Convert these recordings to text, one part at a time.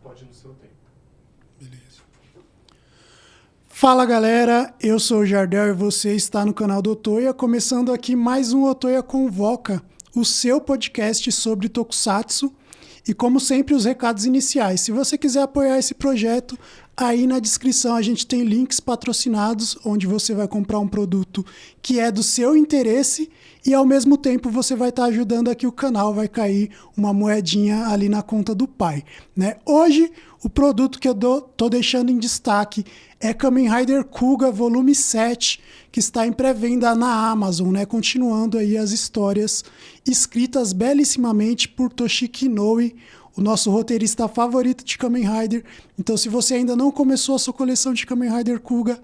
Pode ir no seu tempo. Beleza. Fala galera, eu sou o Jardel e você está no canal do Otoya, começando aqui mais um Otoya Convoca, o seu podcast sobre Tokusatsu. E como sempre, os recados iniciais. Se você quiser apoiar esse projeto, aí na descrição a gente tem links patrocinados, onde você vai comprar um produto que é do seu interesse e ao mesmo tempo você vai estar ajudando aqui o canal, vai cair uma moedinha ali na conta do pai, né? Hoje, o produto que eu tô deixando em destaque é Kamen Rider Kuga Volume 7, que está em pré-venda na Amazon, né? Continuando aí as histórias escritas belíssimamente por Toshiki Inoue, o nosso roteirista favorito de Kamen Rider. Então, se você ainda não começou a sua coleção de Kamen Rider Kuga,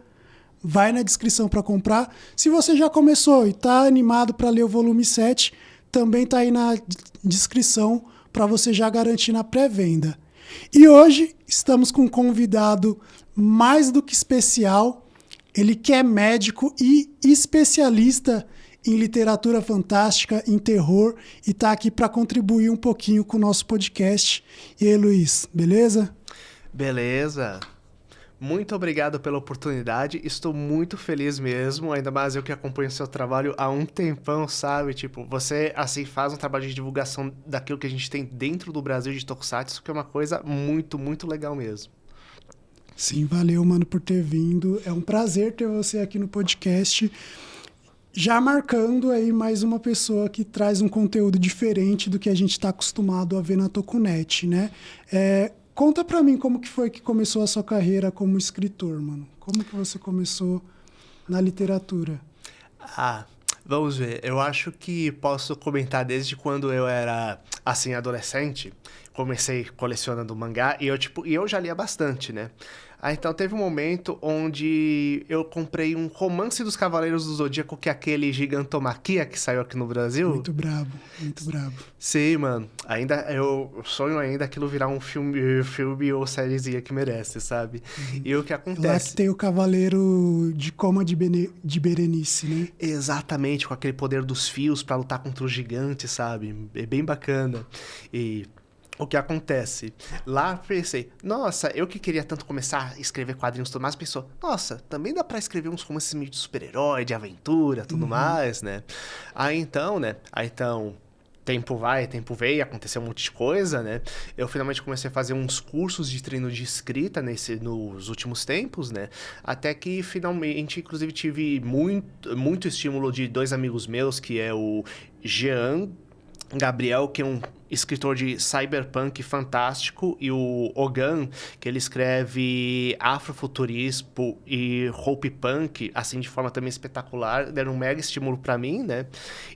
vai na descrição para comprar. Se você já começou e está animado para ler o volume 7, também está aí na descrição para você já garantir na pré-venda. E hoje estamos com um convidado mais do que especial. Ele que é médico e especialista em literatura fantástica, em terror, e está aqui para contribuir um pouquinho com o nosso podcast. E aí, Luiz, beleza? Beleza. Muito obrigado pela oportunidade, estou muito feliz mesmo, ainda mais eu que acompanho o seu trabalho há um tempão, sabe? Tipo, você, assim, faz um trabalho de divulgação daquilo que a gente tem dentro do Brasil de Tokusatsu, que é uma coisa muito, muito legal mesmo. Sim, valeu, mano, por ter vindo. É um prazer ter você aqui no podcast. Já marcando aí mais uma pessoa que traz um conteúdo diferente do que a gente está acostumado a ver na Tokunet, né? Conta pra mim como que foi que começou a sua carreira como escritor, mano. Como que você começou na literatura? Vamos ver. Eu acho que posso comentar desde quando eu era, assim, adolescente. Comecei colecionando mangá e eu já lia bastante, né? Então teve um momento onde eu comprei um Romance dos Cavaleiros do Zodíaco, que é aquele Gigantomaquia que saiu aqui no Brasil. Muito brabo, muito brabo. Sim, mano. Eu sonho ainda aquilo virar um filme ou sériezinha que merece, sabe? E o que acontece? Lá que tem o Cavaleiro de Coma de Berenice, né? Exatamente, com aquele poder dos fios pra lutar contra o gigante, sabe? É bem bacana. E o que acontece? Lá pensei, nossa, eu que queria tanto começar a escrever quadrinhos e tudo mais, pensou, nossa, também dá pra escrever uns romances meio de super-herói, de aventura, tudo mais, né? Aí então, tempo vai, tempo veio, aconteceu um monte de coisa, né? Eu finalmente comecei a fazer uns cursos de treino de escrita nos últimos tempos, né? Até que finalmente, inclusive, tive muito estímulo de dois amigos meus, que é o Jean Gabriel, que é um escritor de cyberpunk fantástico, e o Ogan, que ele escreve afrofuturismo e hope punk, assim, de forma também espetacular, deram um mega estímulo pra mim, né?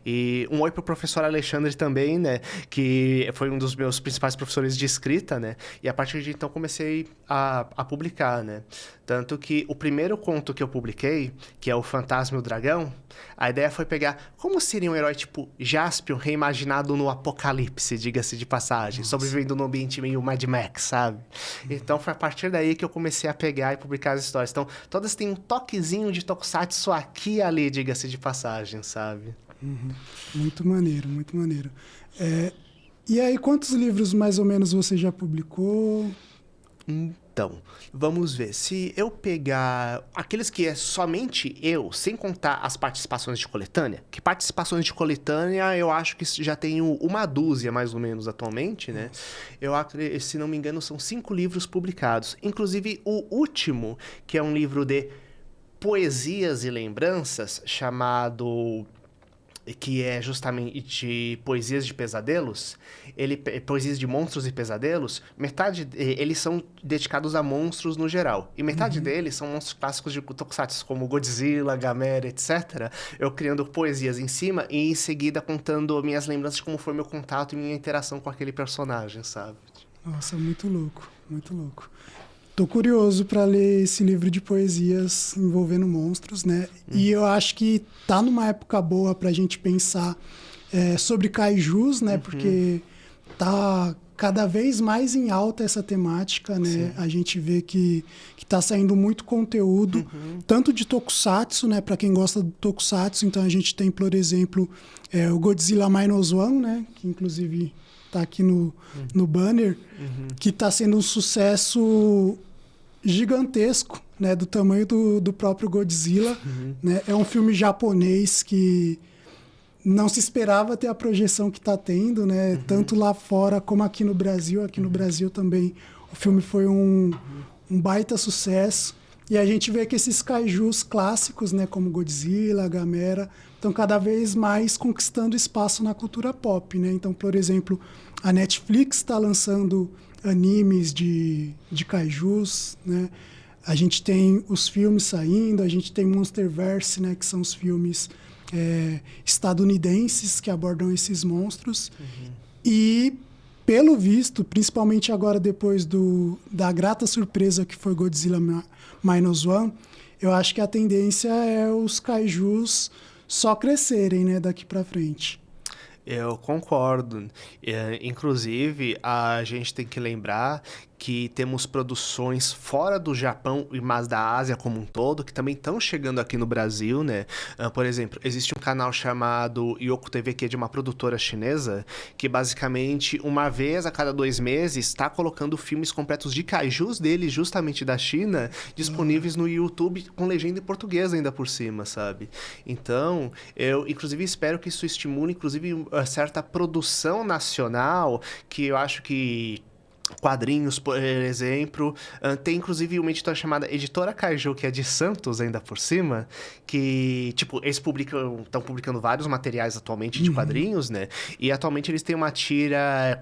E um oi pro professor Alexandre também, né? Que foi um dos meus principais professores de escrita, né? E a partir de então comecei a publicar, né? Tanto que o primeiro conto que eu publiquei, que é o Fantasma e o Dragão, a ideia foi pegar como seria um herói tipo Jaspion reimaginado no apocalipse, diga-se de passagem, sobrevivendo num ambiente meio Mad Max, sabe? Então foi a partir daí que eu comecei a pegar e publicar as histórias. Então todas têm um toquezinho de Tokusatsu aqui e ali, diga-se de passagem, sabe? Muito maneiro, muito maneiro. E aí, quantos livros mais ou menos você já publicou? Então, vamos ver. Se eu pegar aqueles que é somente eu, sem contar as participações de coletânea, que participações de coletânea eu acho que já tenho uma dúzia, mais ou menos, atualmente, né? Eu acredito, se não me engano, são 5 livros publicados. Inclusive, o último, que é um livro de poesias e lembranças, chamado... que é justamente poesias de pesadelos, poesias de monstros e pesadelos, eles são dedicados a monstros no geral, e metade deles são monstros clássicos de Tokusatsu, como Godzilla, Gamera, etc. Eu criando poesias em cima e em seguida contando minhas lembranças de como foi meu contato e minha interação com aquele personagem, sabe? Nossa, muito louco, muito louco. Tô curioso para ler esse livro de poesias envolvendo monstros, né? E eu acho que tá numa época boa pra gente pensar sobre kaijus, né? Porque tá cada vez mais em alta essa temática, né? Sim. A gente vê que tá saindo muito conteúdo, tanto de Tokusatsu, né? Para quem gosta do Tokusatsu, então a gente tem, por exemplo, o Godzilla Minus One, né? Que inclusive tá aqui no banner, que tá sendo um sucesso gigantesco, né, do tamanho do próprio Godzilla, né? É um filme japonês que não se esperava ter a projeção que está tendo, né? Tanto lá fora como aqui no Brasil. Aqui no Brasil também o filme foi um baita sucesso. E a gente vê que esses kaijus clássicos, né, como Godzilla, Gamera, estão cada vez mais conquistando espaço na cultura pop, né? Então, por exemplo, a Netflix está lançando animes de kaijus, né? A gente tem os filmes saindo, a gente tem Monsterverse, né, que são os filmes estadunidenses que abordam esses monstros. E, pelo visto, principalmente agora depois da grata surpresa que foi Godzilla Minus One, eu acho que a tendência é os kaijus só crescerem, né, daqui para frente. Eu concordo. Inclusive, a gente tem que lembrar que temos produções fora do Japão, mas da Ásia como um todo, que também estão chegando aqui no Brasil, né? Por exemplo, existe um canal chamado Yoku TV, que é de uma produtora chinesa, que basicamente, uma vez a cada 2 meses, está colocando filmes completos de kaijus dele, justamente da China, disponíveis no YouTube, com legenda em português ainda por cima, sabe? Então, eu, inclusive, espero que isso estimule, inclusive, certa produção nacional, que eu acho que quadrinhos, por exemplo. Tem, inclusive, uma editora chamada Editora Kaiju, que é de Santos, ainda por cima, que, tipo, eles estão publicando vários materiais atualmente de quadrinhos, né? E, atualmente, eles têm uma tira...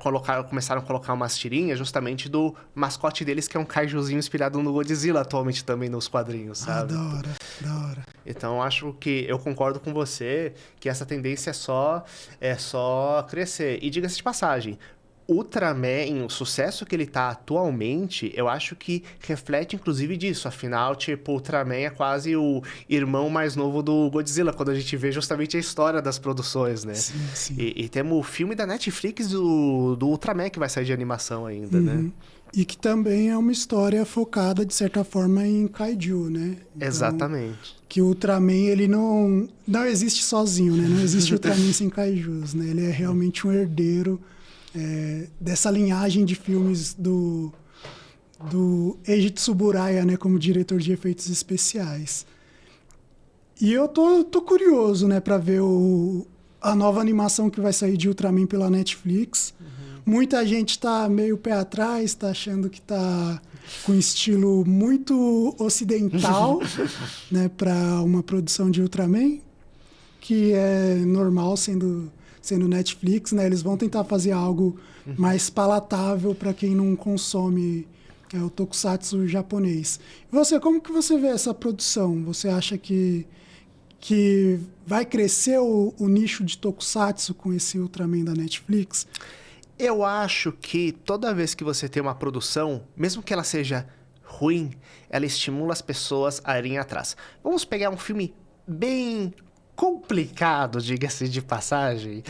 começaram a colocar umas tirinhas justamente do mascote deles, que é um kaijuzinho inspirado no Godzilla, atualmente, também nos quadrinhos, sabe? Da hora. Então, acho que eu concordo com você que essa tendência é só crescer. E, diga-se de passagem, Ultraman, o sucesso que ele tá atualmente, eu acho que reflete inclusive disso. Afinal, tipo, Ultraman é quase o irmão mais novo do Godzilla, quando a gente vê justamente a história das produções, né? Sim. E temos o filme da Netflix do Ultraman que vai sair de animação ainda, né? E que também é uma história focada, de certa forma, em kaiju, né? Então, exatamente. Que o Ultraman, ele não existe sozinho, né? Não existe Ultraman sem kaijus, né? Ele é realmente um herdeiro dessa linhagem de filmes do Eiji Tsuburaya, né, como diretor de efeitos especiais. E eu tô curioso, né, para ver a nova animação que vai sair de Ultraman pela Netflix. Muita gente tá meio pé atrás, tá achando que tá com estilo muito ocidental, né, para uma produção de Ultraman, que é normal sendo Netflix, né? Eles vão tentar fazer algo mais palatável para quem não consome o tokusatsu japonês. E você, como que você vê essa produção? Você acha que vai crescer o nicho de tokusatsu com esse Ultraman da Netflix? Eu acho que toda vez que você tem uma produção, mesmo que ela seja ruim, ela estimula as pessoas a irem atrás. Vamos pegar um filme bem complicado, diga-se de passagem,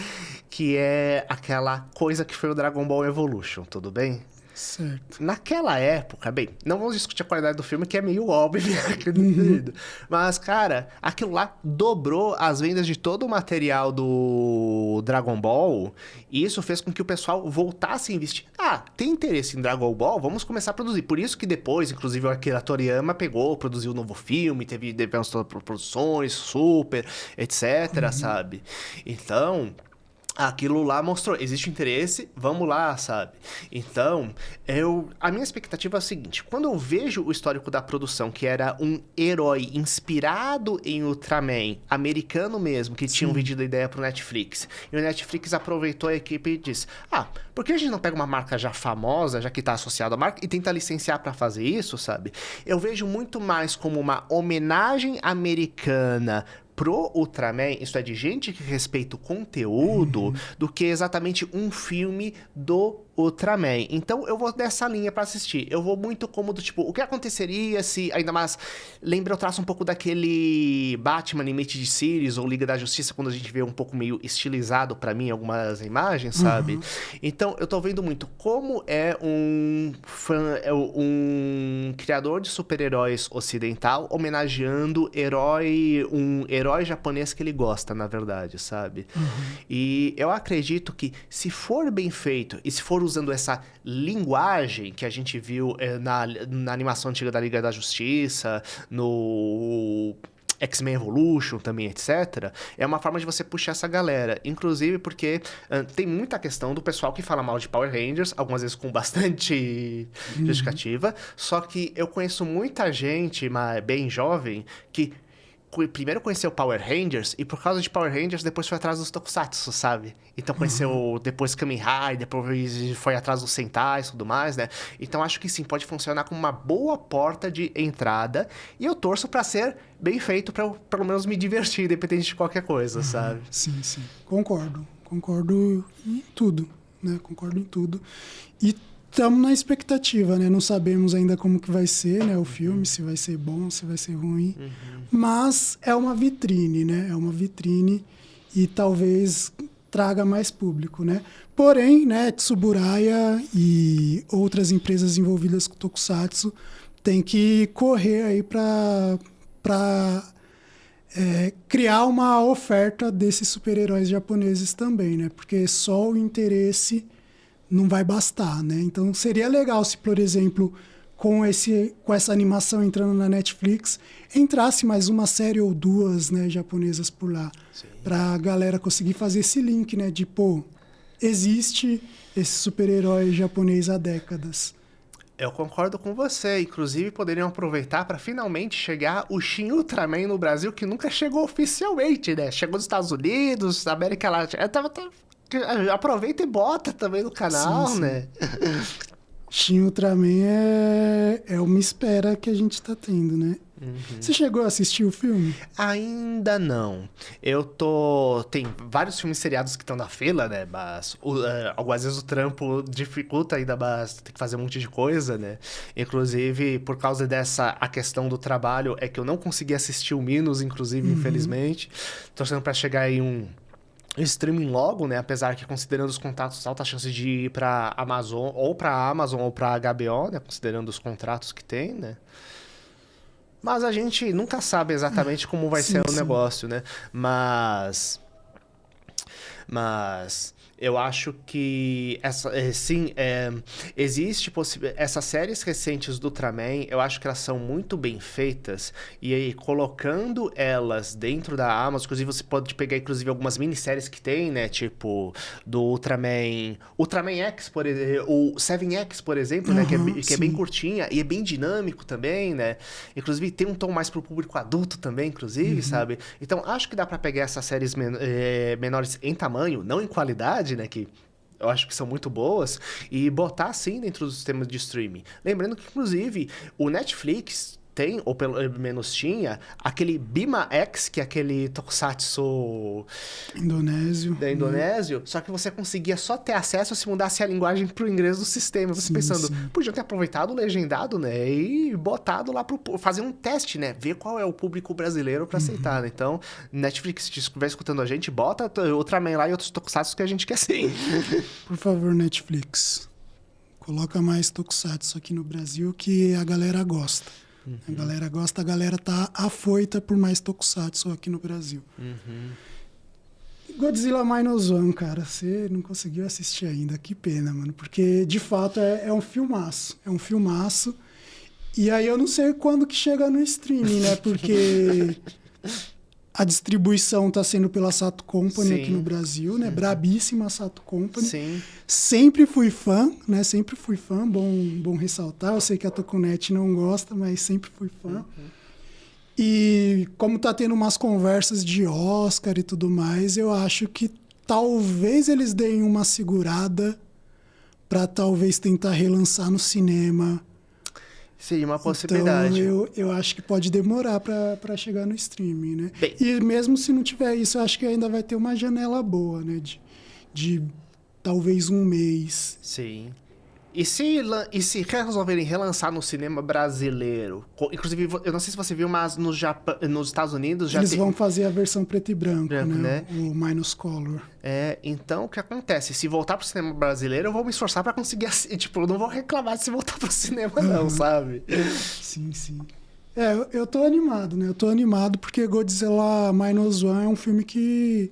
que é aquela coisa que foi o Dragon Ball Evolution, tudo bem? Certo. Naquela época, bem, não vamos discutir a qualidade do filme, que é meio óbvio, mas, cara, aquilo lá dobrou as vendas de todo o material do Dragon Ball, e isso fez com que o pessoal voltasse a investir. Ah, tem interesse em Dragon Ball? Vamos começar a produzir. Por isso que depois, inclusive, o Akira Toriyama produziu um novo filme, teve produções, super, etc, sabe? Então, aquilo lá mostrou, existe interesse, vamos lá, sabe? Então, a minha expectativa é a seguinte: quando eu vejo o histórico da produção, que era um herói inspirado em Ultraman, americano mesmo, que tinham vendido a ideia pro Netflix, e o Netflix aproveitou a equipe e disse: por que a gente não pega uma marca já famosa, já que tá associada à marca, e tenta licenciar para fazer isso, sabe? Eu vejo muito mais como uma homenagem americana pro Ultraman, isso é de gente que respeita o conteúdo, do que exatamente um filme do Ultraman. Então eu vou nessa linha pra assistir. Eu vou muito como do tipo, o que aconteceria se, ainda mais, lembra eu traço um pouco daquele Batman Animated Series ou Liga da Justiça, quando a gente vê um pouco meio estilizado pra mim algumas imagens, sabe? Então eu tô vendo muito como é um criador de super-heróis ocidental homenageando um herói japonês que ele gosta, na verdade, sabe? E eu acredito que se for bem feito e se for usando essa linguagem que a gente viu na animação antiga da Liga da Justiça, no X-Men Evolution também, etc., é uma forma de você puxar essa galera. Inclusive porque tem muita questão do pessoal que fala mal de Power Rangers, algumas vezes com bastante justificativa, só que eu conheço muita gente bem jovem que primeiro conheceu Power Rangers e por causa de Power Rangers depois foi atrás dos Tokusatsu, sabe? Então conheceu depois Kamen Rider, depois foi atrás dos Sentais e tudo mais, né? Então acho que sim, pode funcionar como uma boa porta de entrada e eu torço pra ser bem feito pra eu pelo menos me divertir, independente de qualquer coisa, sabe? Sim, sim. Concordo em tudo, né? Concordo em tudo. E estamos na expectativa, né? Não sabemos ainda como que vai ser, né? O filme, se vai ser bom, se vai ser ruim. Mas é uma vitrine, né? É uma vitrine e talvez traga mais público, né? Porém, né? Tsuburaya e outras empresas envolvidas com Tokusatsu têm que correr aí para criar uma oferta desses super-heróis japoneses também, né? Porque só o interesse não vai bastar, né? Então seria legal se, por exemplo, com essa animação entrando na Netflix, entrasse mais uma série ou duas, né, japonesas por lá, para a galera conseguir fazer esse link, né, de pô, existe esse super-herói japonês há décadas. Eu concordo com você. Inclusive, poderiam aproveitar para finalmente chegar o Shin Ultraman no Brasil, que nunca chegou oficialmente, né? Chegou nos Estados Unidos, na América Latina. Aproveita e bota também no canal, sim. Né? Shin Ultraman é uma espera que a gente tá tendo, né? Você chegou a assistir o filme? Ainda não. Tem vários filmes seriados que estão na fila, né? Mas algumas vezes o trampo dificulta ainda, mas tem que fazer um monte de coisa, né? Inclusive, por causa a questão do trabalho, é que eu não consegui assistir o Minos, inclusive, infelizmente. Torcendo pra chegar aí um streaming logo, né? Apesar que, considerando os contatos, alta chance de ir pra Amazon ou pra HBO, né? Considerando os contratos que tem, né? Mas a gente nunca sabe exatamente como vai ser o negócio, né? Mas eu acho que existe essas séries recentes do Ultraman, eu acho que elas são muito bem feitas e aí colocando elas dentro da Amazon, inclusive você pode pegar inclusive algumas minisséries que tem, né, tipo do Ultraman X, por exemplo, o 7X, por exemplo, né, que é bem curtinha e é bem dinâmico também, né? Inclusive tem um tom mais pro público adulto também, inclusive, sabe? Então acho que dá para pegar essas séries menores em tamanho, não em qualidade, né, que eu acho que são muito boas, e botar assim dentro dos sistemas de streaming. Lembrando que, inclusive, o Netflix tem, ou pelo menos tinha, aquele Bima X, que é aquele tokusatsu indonésio, só que você conseguia só ter acesso se mudasse a linguagem pro inglês do sistema. Você pensando, podiam ter aproveitado o legendado, né, e botado lá fazer um teste, né, ver qual é o público brasileiro pra aceitar, né? Então, Netflix, se estiver escutando a gente, bota Ultraman lá e outros tokusatsu que a gente quer sim. Por favor, Netflix, coloca mais tokusatsu aqui no Brasil que a galera gosta. A galera gosta, a galera tá afoita por mais tokusatsu aqui no Brasil. Godzilla Minus One, cara, você não conseguiu assistir ainda, que pena, mano, porque de fato é um filmaço, e aí eu não sei quando que chega no streaming, né, porque a distribuição tá sendo pela Sato Company aqui no Brasil, né, brabíssima Sato Company. Sim. Sempre fui fã, né, bom ressaltar, eu sei que a Tokunet não gosta, mas sempre fui fã. E como tá tendo umas conversas de Oscar e tudo mais, eu acho que talvez eles deem uma segurada para talvez tentar relançar no cinema. Seria uma possibilidade. Então, eu acho que pode demorar para chegar no streaming, né? Bem, e mesmo se não tiver isso, eu acho que ainda vai ter uma janela boa, né? De talvez um mês. Sim. E se resolverem relançar no cinema brasileiro? Inclusive, eu não sei se você viu, mas no nos Estados Unidos já Eles vão fazer a versão preto e branco, né? O Minus Color. Então o que acontece? Se voltar pro cinema brasileiro, eu vou me esforçar pra conseguir tipo, eu não vou reclamar se voltar pro cinema não, sabe? Sim, sim. Eu tô animado, né? Eu tô animado porque Godzilla Minus One é um filme que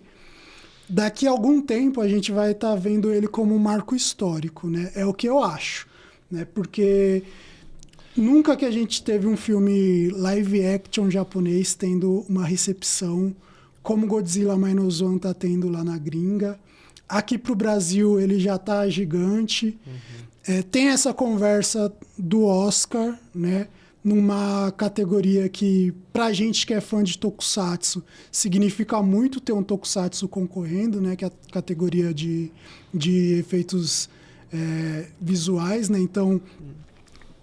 daqui a algum tempo a gente vai estar vendo ele como um marco histórico, né? É o que eu acho, né? Porque nunca que a gente teve um filme live action japonês tendo uma recepção como Godzilla Minus One tá tendo lá na gringa. Aqui pro Brasil ele já tá gigante. Tem essa conversa do Oscar, né? Numa categoria que, pra gente que é fã de Tokusatsu, significa muito ter um Tokusatsu concorrendo, né? Que é a categoria de efeitos visuais, né? Então,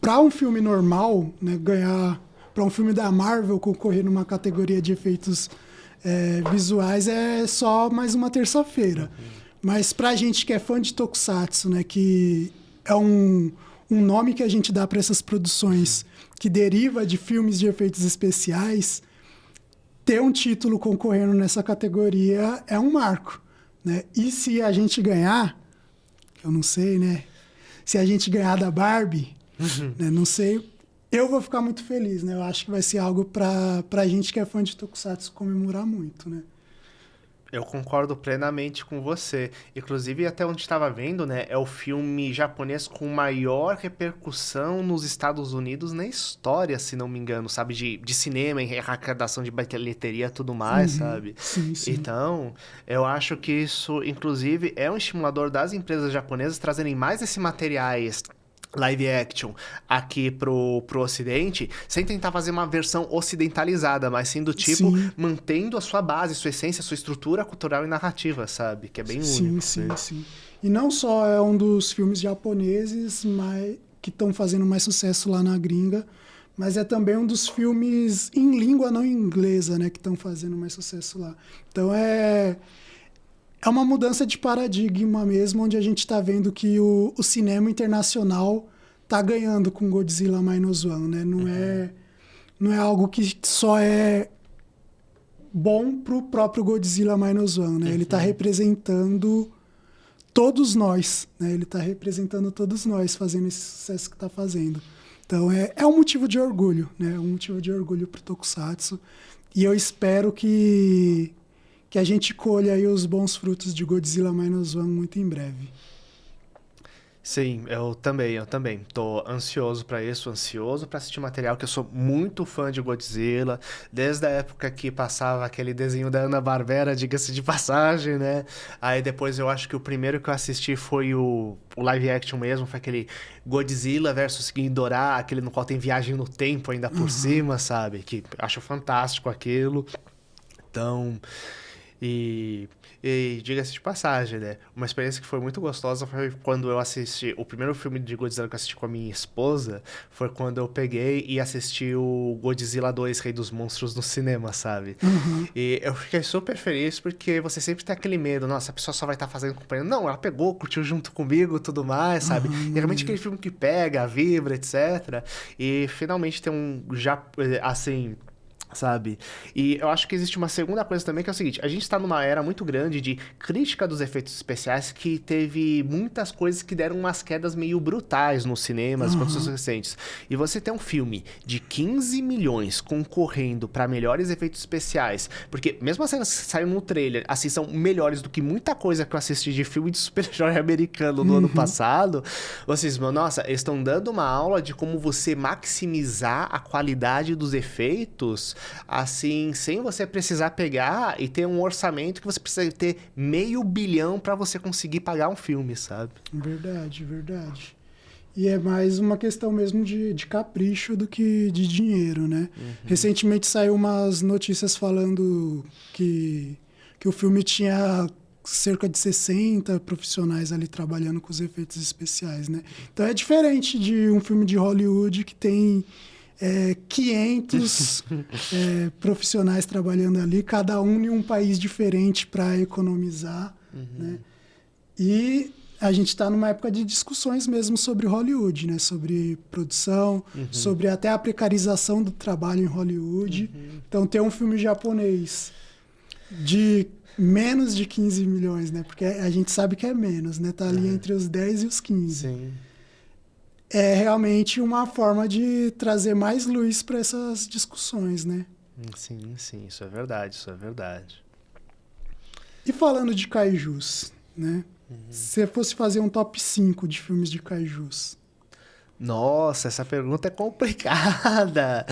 para um filme normal, né, ganhar... Para um filme da Marvel concorrer numa categoria de efeitos visuais é só mais uma terça-feira. Mas pra gente que é fã de Tokusatsu, né? Que é um nome que a gente dá para essas produções que deriva de filmes de efeitos especiais, ter um título concorrendo nessa categoria é um marco, né? E se a gente ganhar, eu não sei, né? Se a gente ganhar da Barbie, né? Não sei, eu vou ficar muito feliz, né? Eu acho que vai ser algo pra gente que é fã de Tokusatsu comemorar muito, né? Eu concordo plenamente com você. Inclusive, até onde estava vendo, né? É o filme japonês com maior repercussão nos Estados Unidos na história, se não me engano, sabe? De cinema, em arrecadação de bilheteria e tudo mais, sabe? Sim, sim. Então, eu acho que isso, inclusive, é um estimulador das empresas japonesas trazerem mais esses materiais live action aqui pro ocidente, sem tentar fazer uma versão ocidentalizada, mas sim do tipo, mantendo a sua base, sua essência, sua estrutura cultural e narrativa, sabe? Que é bem único. Sim. E não só é um dos filmes japoneses que estão fazendo mais sucesso lá na gringa, mas é também um dos filmes em língua não inglesa, né, que estão fazendo mais sucesso lá. Então é uma mudança de paradigma mesmo, onde a gente está vendo que o cinema internacional está ganhando com Godzilla Minus One, né? Não é algo que só é bom para o próprio Godzilla Minus One, né? Ele está representando todos nós, né? Ele está representando todos nós fazendo esse sucesso que está fazendo. Então é um motivo de orgulho, né? É um motivo de orgulho para o Tokusatsu. E eu espero que a gente colha aí os bons frutos de Godzilla Minus One muito em breve. Sim, eu também. Tô ansioso pra isso, ansioso pra assistir material, que eu sou muito fã de Godzilla, desde a época que passava aquele desenho da Hanna-Barbera, diga-se de passagem, né? Aí depois eu acho que o primeiro que eu assisti foi o live action mesmo, foi aquele Godzilla versus Ghidorah, aquele no qual tem viagem no tempo ainda por cima, sabe? Que acho fantástico aquilo. Então... E diga-se de passagem, né? Uma experiência que foi muito gostosa foi quando eu assisti... O primeiro filme de Godzilla que eu assisti com a minha esposa foi quando eu peguei e assisti o Godzilla 2, Rei dos Monstros, no cinema, sabe? E eu fiquei super feliz porque você sempre tem aquele medo. Nossa, a pessoa só vai estar fazendo companhia. Não, ela pegou, curtiu junto comigo e tudo mais, sabe? E realmente aquele filme que pega, vibra, etc. E finalmente tem assim... sabe? E eu acho que existe uma segunda coisa também, que é o seguinte: a gente tá numa era muito grande de crítica dos efeitos especiais, que teve muitas coisas que deram umas quedas meio brutais nos cinemas, produções recentes. E você tem um filme de 15 milhões concorrendo pra melhores efeitos especiais, porque mesmo as cenas que saíram no trailer, assim, são melhores do que muita coisa que eu assisti de filme de super-herói americano no ano passado, vocês, nossa, eles estão dando uma aula de como você maximizar a qualidade dos efeitos, assim, sem você precisar pegar e ter um orçamento que você precisa ter 500 milhões para você conseguir pagar um filme, sabe? Verdade. E é mais uma questão mesmo de capricho do que de dinheiro, né? Recentemente saiu umas notícias falando que o filme tinha cerca de 60 profissionais ali trabalhando com os efeitos especiais, né? Então é diferente de um filme de Hollywood que tem 500 profissionais trabalhando ali, cada um em um país diferente para economizar, né? E a gente está numa época de discussões mesmo sobre Hollywood, né? Sobre produção, sobre até a precarização do trabalho em Hollywood. Então, ter um filme japonês de menos de 15 milhões, né? Porque a gente sabe que é menos, né? Tá ali entre os 10 e os 15. Sim. É realmente uma forma de trazer mais luz para essas discussões, né? Sim, isso é verdade, E falando de kaijus, né? Se você fosse fazer um top 5 de filmes de kaijus. Nossa, essa pergunta é complicada.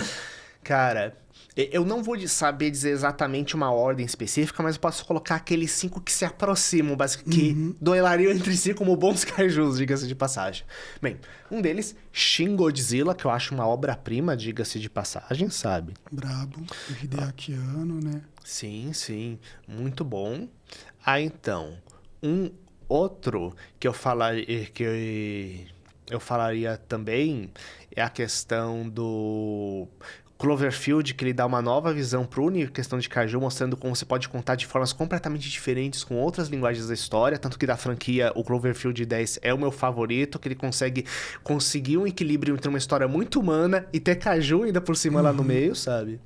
Cara, eu não vou saber dizer exatamente uma ordem específica, mas eu posso colocar aqueles 5 que se aproximam, que duelariam entre si como bons kaijus, diga-se de passagem. Bem, um deles, Shin Godzilla, que eu acho uma obra-prima, diga-se de passagem, sabe? Brabo, Hideaki Anno, né? Sim, muito bom. Então, um outro que eu falaria também é a questão do Cloverfield, que ele dá uma nova visão para a questão de kaiju, mostrando como você pode contar de formas completamente diferentes com outras linguagens da história, tanto que da franquia o Cloverfield 10 é o meu favorito, que ele conseguir um equilíbrio entre uma história muito humana e ter kaiju ainda por cima lá no meio, sabe?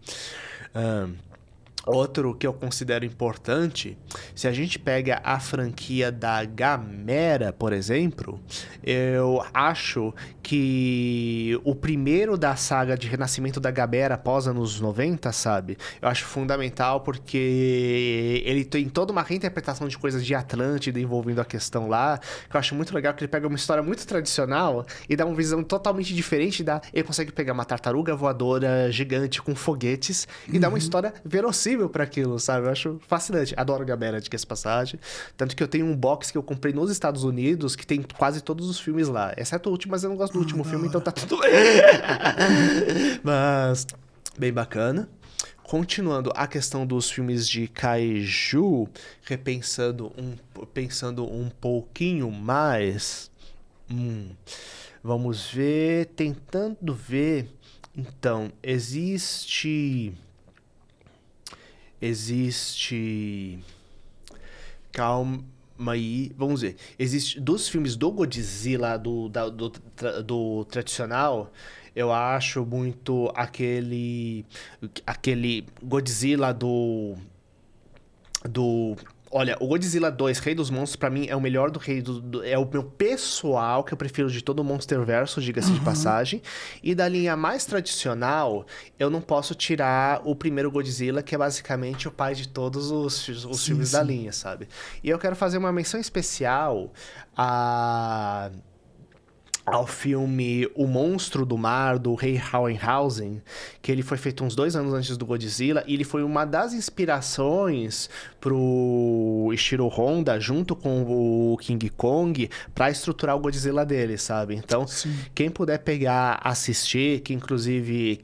Outro que eu considero importante, se a gente pega a franquia da Gamera, por exemplo, eu acho que o primeiro da saga de renascimento da Gamera após anos 90, sabe? Eu acho fundamental porque ele tem toda uma reinterpretação de coisas de Atlântida envolvendo a questão lá, que eu acho muito legal, que ele pega uma história muito tradicional e dá uma visão totalmente diferente. Ele consegue pegar uma tartaruga voadora gigante com foguetes e dar uma história verossímil para aquilo, sabe? Eu acho fascinante. Adoro Gamera, de que essa passagem. Tanto que eu tenho um box que eu comprei nos Estados Unidos que tem quase todos os filmes lá. Exceto o último, mas eu não gosto do último filme, então tá tudo bem. Mas, bem bacana. Continuando a questão dos filmes de kaiju, pensando um pouquinho mais... vamos ver, tentando ver... Então, existe... Calma aí, vamos ver. Existe dos filmes do Godzilla, do tradicional, eu acho muito aquele Godzilla Olha, o Godzilla 2, Rei dos Monstros, pra mim, é o melhor do Rei é o meu pessoal, que eu prefiro de todo o Monsterverso, diga-se de passagem. E da linha mais tradicional, eu não posso tirar o primeiro Godzilla, que é basicamente o pai de todos os filmes da linha, sabe? E eu quero fazer uma menção especial ao filme O Monstro do Mar, do Ray Harryhausen, que ele foi feito uns 2 anos antes do Godzilla, e ele foi uma das inspirações pro Ishiro Honda, junto com o King Kong, para estruturar o Godzilla dele, sabe? Então, quem puder pegar, assistir, que inclusive,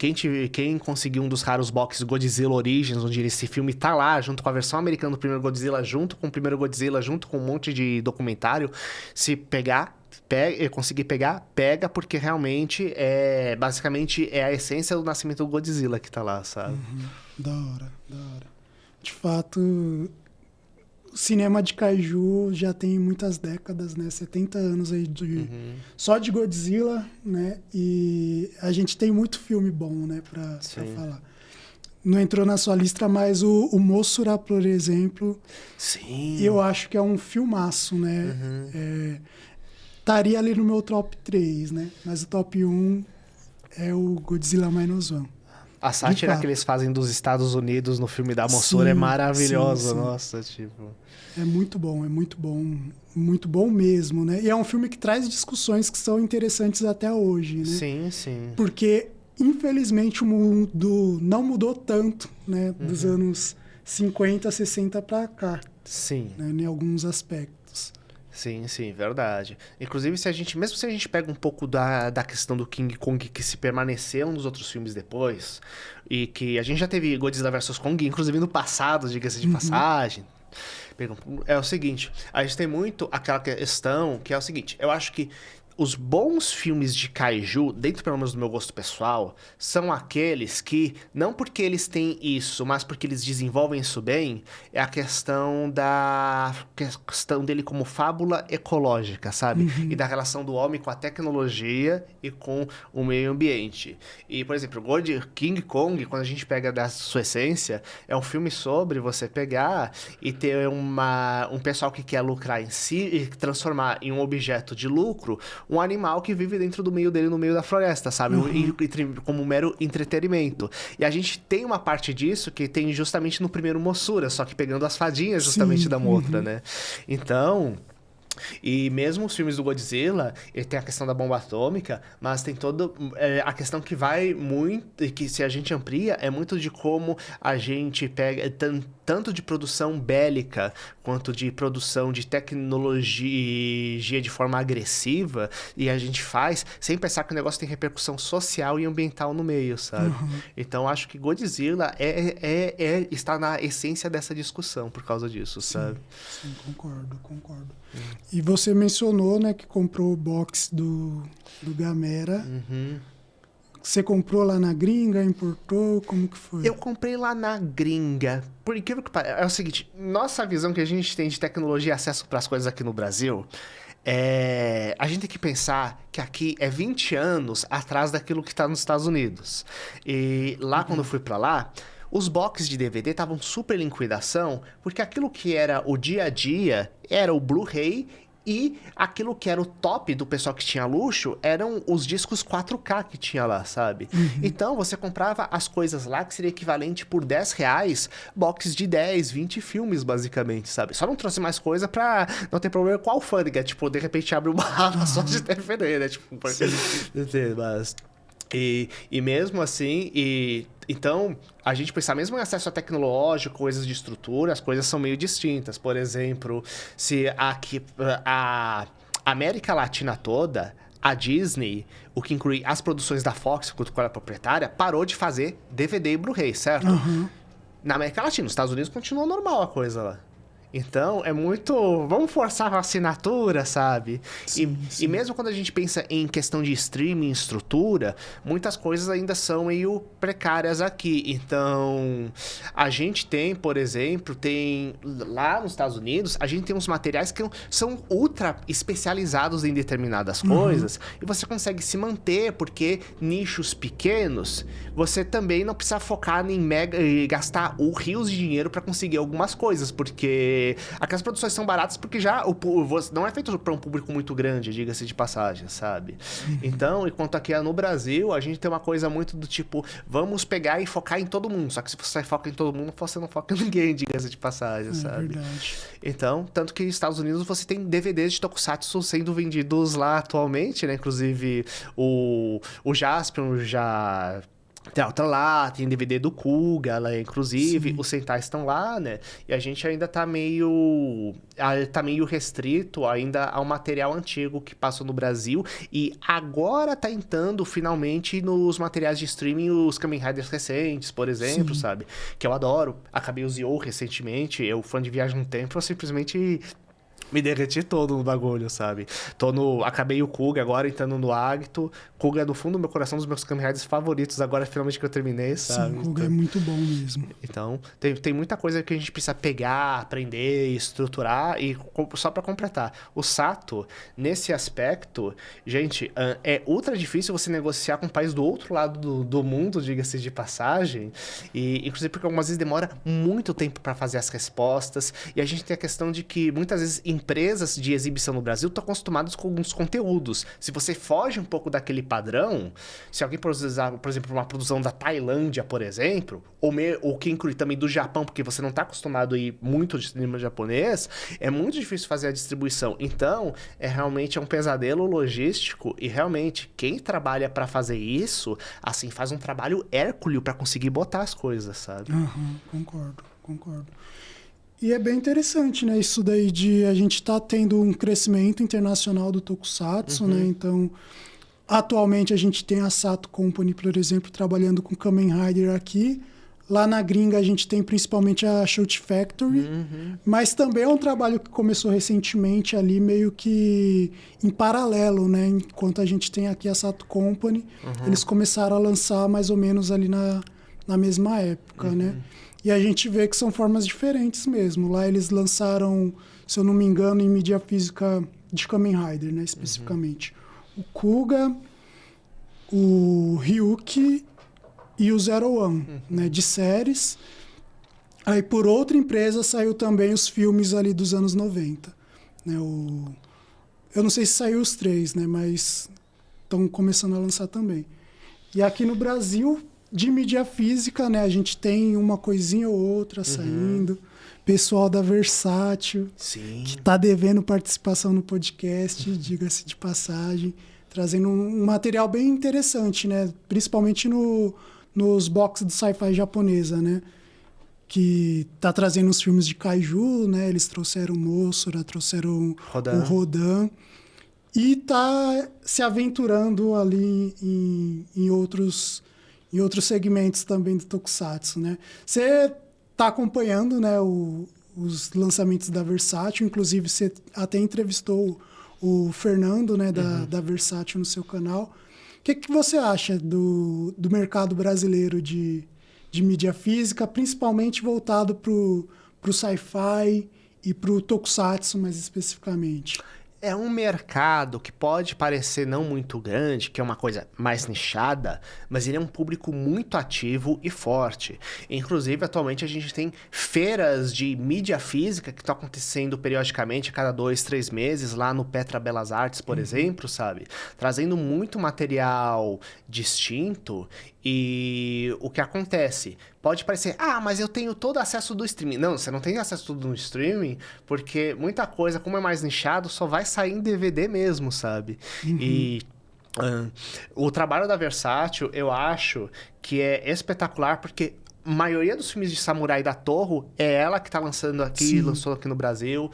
quem conseguir um dos raros boxes Godzilla Origins, onde esse filme tá lá, junto com a versão americana do primeiro Godzilla, junto com o primeiro Godzilla, junto com um monte de documentário, se pegar, conseguir pegar, pega, porque realmente basicamente é a essência do nascimento do Godzilla que tá lá, sabe? Da hora. De fato, o cinema de kaiju já tem muitas décadas, né? 70 anos aí só de Godzilla, né? E a gente tem muito filme bom, né? Pra falar. Não entrou na sua lista, mas o Mothra, por exemplo, eu acho que é um filmaço, né? Estaria ali no meu top 3, né? Mas o top 1 é o Godzilla Minus One. A sátira que eles fazem dos Estados Unidos no filme da Mothra é maravilhosa, nossa, tipo... É muito bom muito bom mesmo, né? E é um filme que traz discussões que são interessantes até hoje, né? Sim. Porque, infelizmente, o mundo não mudou tanto, né? Dos anos 50, 60 pra cá. Sim. Né? Em alguns aspectos. Sim, verdade. Inclusive, mesmo se a gente pega um pouco da questão do King Kong, que se permaneceu nos outros filmes depois, e que a gente já teve Godzilla vs Kong, inclusive no passado, diga-se de passagem. É o seguinte, a gente tem muito aquela questão que é o seguinte, eu acho que os bons filmes de kaiju, dentro pelo menos do meu gosto pessoal, são aqueles que, não porque eles têm isso, mas porque eles desenvolvem isso bem, é a questão dele como fábula ecológica, sabe? E da relação do homem com a tecnologia e com o meio ambiente. E, por exemplo, King Kong, quando a gente pega da sua essência, é um filme sobre você pegar e ter um pessoal que quer lucrar em si e transformar em um objeto de lucro um animal que vive dentro do meio dele, no meio da floresta, sabe? Como um mero entretenimento. E a gente tem uma parte disso que tem justamente no primeiro Mossura, só que pegando as fadinhas justamente da Mothra, né? Então... E mesmo os filmes do Godzilla, ele tem a questão da bomba atômica, mas tem toda a questão que vai muito, e que se a gente amplia, é muito de como a gente pega tanto de produção bélica, quanto de produção de tecnologia de forma agressiva, e a gente faz sem pensar que o negócio tem repercussão social e ambiental no meio, sabe? Então, acho que Godzilla está na essência dessa discussão por causa disso, sabe? Sim, concordo. E você mencionou, né, que comprou o box do Gamera. Você comprou lá na gringa, importou, como que foi? Eu comprei lá na gringa. Por incrível que pareça, é o seguinte, nossa visão que a gente tem de tecnologia e acesso para as coisas aqui no Brasil, a gente tem que pensar que aqui é 20 anos atrás daquilo que está nos Estados Unidos. E lá, quando eu fui para lá, os boxes de DVD estavam super em liquidação, porque aquilo que era o dia a dia era o Blu-ray e aquilo que era o top do pessoal que tinha luxo eram os discos 4K que tinha lá, sabe? Então, você comprava as coisas lá que seria equivalente por R$10, box de 10, 20 filmes, basicamente, sabe? Só não trouxe mais coisa pra não ter problema com a alfândega. Tipo, de repente abre uma aba só de DVD, né? Tipo, mas... E mesmo assim, então, a gente pensar mesmo em acesso a tecnológico, coisas de estrutura, as coisas são meio distintas. Por exemplo, se aqui a América Latina toda, a Disney, o que inclui as produções da Fox, quanto ela é proprietária, parou de fazer DVD e Blu-ray, certo? Na América Latina, nos Estados Unidos continua normal a coisa lá. Então, é muito... Vamos forçar a assinatura, sabe? Sim. E mesmo quando a gente pensa em questão de streaming, estrutura, muitas coisas ainda são meio precárias aqui. Então, a gente tem, por exemplo, lá nos Estados Unidos, a gente tem uns materiais que são ultra especializados em determinadas coisas, e você consegue se manter, porque nichos pequenos, você também não precisa focar em gastar rios de dinheiro para conseguir algumas coisas, porque aquelas produções são baratas porque já não é feito para um público muito grande, diga-se de passagem, sabe? Então, enquanto aqui no Brasil, a gente tem uma coisa muito do tipo, vamos pegar e focar em todo mundo. Só que se você foca em todo mundo, você não foca em ninguém, diga-se de passagem, sabe? Verdade. Então, tanto que nos Estados Unidos você tem DVDs de Tokusatsu sendo vendidos lá atualmente, né? Inclusive, o Jaspion já... Tem outra lá, tem DVD do Kuga lá, inclusive, os Sentai estão lá, né? E a gente ainda tá meio restrito ainda ao material antigo que passou no Brasil, e agora tá entrando finalmente nos materiais de streaming os Kamen Riders recentes, por exemplo, sabe? Que eu adoro. Acabei o Zio recentemente, eu fã de Viagem no Tempo, eu simplesmente... me derreti todo no bagulho, sabe? Acabei o Kuga agora, entrando no Agito. Kuga é no fundo do meu coração, um dos meus Kamen Riders favoritos, agora finalmente que eu terminei, sabe? Sim, o Kuga é muito bom mesmo. Então, tem muita coisa que a gente precisa pegar, aprender, estruturar, e só pra completar. O Sato, nesse aspecto, gente, é ultra difícil você negociar com um país do outro lado do mundo, diga-se de passagem, e inclusive porque algumas vezes demora muito tempo pra fazer as respostas, e a gente tem a questão de que muitas vezes empresas de exibição no Brasil estão acostumadas com alguns conteúdos. Se você foge um pouco daquele padrão, se alguém precisar, por exemplo, uma produção da Tailândia, por exemplo, ou que inclui também do Japão, porque você não está acostumado a ir muito de cinema japonês, é muito difícil fazer a distribuição. Então, realmente é um pesadelo logístico, e realmente quem trabalha para fazer isso, assim, faz um trabalho hércules para conseguir botar as coisas, sabe? Concordo. E é bem interessante, né? Isso daí de a gente tá tendo um crescimento internacional do Tokusatsu, né? Então, atualmente a gente tem a Sato Company, por exemplo, trabalhando com Kamen Rider aqui. Lá na gringa a gente tem principalmente a Shout Factory, mas também é um trabalho que começou recentemente ali, meio que em paralelo, né? Enquanto a gente tem aqui a Sato Company, eles começaram a lançar mais ou menos ali na mesma época, né? E a gente vê que são formas diferentes mesmo. Lá eles lançaram, se eu não me engano, em mídia física de Kamen Rider, né? Especificamente. O Kuga, o Ryuki e o Zero One, né, de séries. Aí, por outra empresa, saiu também os filmes ali dos anos 90. Né, eu não sei se saiu os 3, né, mas estão começando a lançar também. E aqui no Brasil, de mídia física, né, a gente tem uma coisinha ou outra saindo. Pessoal da Versátil, Sim. que está devendo participação no podcast, diga-se de passagem, trazendo um material bem interessante, né, principalmente nos boxes do sci-fi japonesa, né? Que tá trazendo os filmes de Kaiju, né? Eles trouxeram o Mossora, trouxeram o Rodan. E tá se aventurando ali em outros segmentos também do Tokusatsu, né? Você tá acompanhando, né, os lançamentos da Versátil. Inclusive, você até entrevistou o Fernando, né, da Versátil no seu canal. O que você acha do mercado brasileiro de mídia física, principalmente voltado para o sci-fi e para o tokusatsu, mais especificamente? É um mercado que pode parecer não muito grande, que é uma coisa mais nichada, mas ele é um público muito ativo e forte. Inclusive, atualmente a gente tem feiras de mídia física que estão acontecendo periodicamente, a cada 2, 3 meses, lá no Petra Belas Artes, por exemplo, sabe? Trazendo muito material distinto. E o que acontece? Pode parecer, mas eu tenho todo acesso do streaming. Não, você não tem acesso tudo no streaming, porque muita coisa, como é mais nichado, só vai sair em DVD mesmo, sabe? E o trabalho da Versátil, eu acho que é espetacular, porque a maioria dos filmes de samurai da Toho é ela que tá lançando aqui, lançou aqui no Brasil.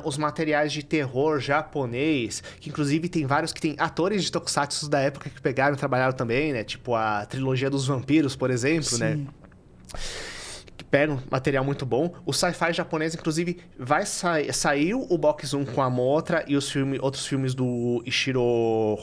Os materiais de terror japonês, que inclusive tem vários que tem atores de tokusatsu da época que pegaram e trabalharam também, né? Tipo a trilogia dos vampiros, por exemplo, né? Que pega um material muito bom. O sci-fi japonês, inclusive, saiu o Box 1 com a Motra e outros filmes do Ishiro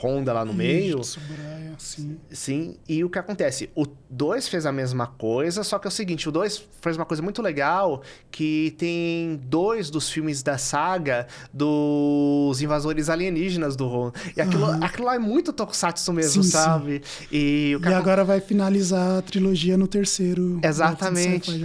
Honda lá no meio. Tsuburaya, sim. Sim, e o que acontece? O 2 fez a mesma coisa, só que é o seguinte, o 2 fez uma coisa muito legal, que tem 2 dos filmes da saga dos invasores alienígenas do Honda. E aquilo lá é muito tokusatsu mesmo, sabe? E agora vai finalizar a trilogia no terceiro. Exatamente.